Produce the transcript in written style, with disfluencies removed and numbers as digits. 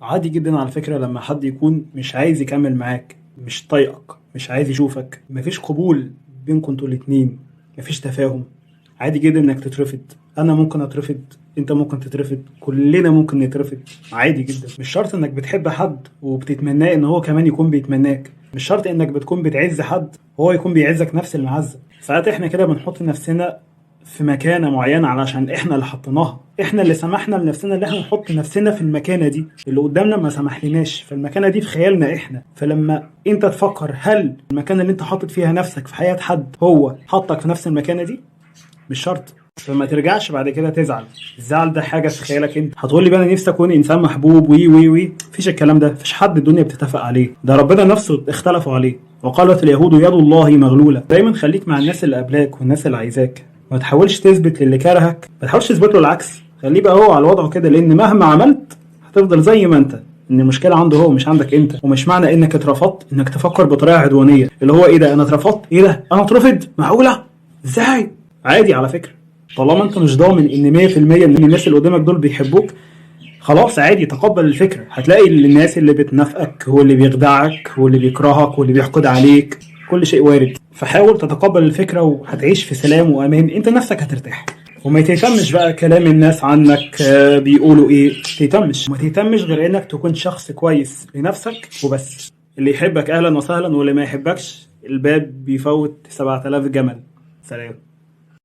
عادي جدا على فكرة لما حد يكون مش عايز يكمل معاك، مش طايقك، مش عايز يشوفك، مفيش قبول بينكم انتوا الاتنين، مفيش تفاهم. عادي جدا انك تترفض. انا ممكن اترفض، انت ممكن تترفض، كلنا ممكن نترفض. عادي جدا. مش شرط انك بتحب حد وبتتمناه ان هو كمان يكون بيتمناك. مش شرط انك بتكون بتعز حد هو يكون بيعزك نفس المعزة. ساعات احنا كده بنحط نفسنا في مكانة معينة علشان احنا اللي حطيناها، احنا اللي سمحنا لنفسنا اللي احنا نحط نفسنا في المكانة دي. اللي قدامنا ما سمحلناش، فالمكانة دي في خيالنا احنا. فلما انت تفكر هل المكانة اللي انت حاطط فيها نفسك في حياة حد هو حطك في نفس المكانة دي؟ مش شرط. فما ترجعش بعد كده تزعل. الزعل ده حاجه في خيالك انت. هتقول لي بقى انا نفسي اكون انسان محبوب وي وي وي. مفيش الكلام ده، مفيش حد الدنيا بتتفق عليه، ده ربنا نفسه اختلفوا عليه. وقالت اليهود يد الله مغلوله. دايما خليك مع الناس اللي قبلاك والناس اللي عايزاك. ما تحاولش تثبت للي كرهك، ما تحاولش تثبت له العكس. خليه بقى هو على وضعه كده، لان مهما عملت هتفضل زي ما انت. ان المشكله عنده هو مش عندك انت. ومش معنى انك اترفضت انك تفكر بطريقه عدوانيه، اللي هو ايه ده انا اترفضت، ايه ده انا اترفض، معقوله، ازاي؟ عادي على فكره. طالما انت مش ضامن ان 100% ان الناس اللي قدامك دول بيحبوك، خلاص عادي تقبل الفكره. هتلاقي الناس اللي بتنافقك هو اللي بيخدعك، هو اللي بيكرهك، هو اللي بيحقد عليك. كل شيء وارد. فحاول تتقبل الفكره وهتعيش في سلام وامان، انت نفسك هترتاح. وما تهتمش بقى كلام الناس عنك بيقولوا ايه. تهتمش وما تهتمش غير انك تكون شخص كويس لنفسك وبس. اللي يحبك اهلا وسهلا، واللي ما يحبكش الباب بيفوت 7000 جمل. سلام.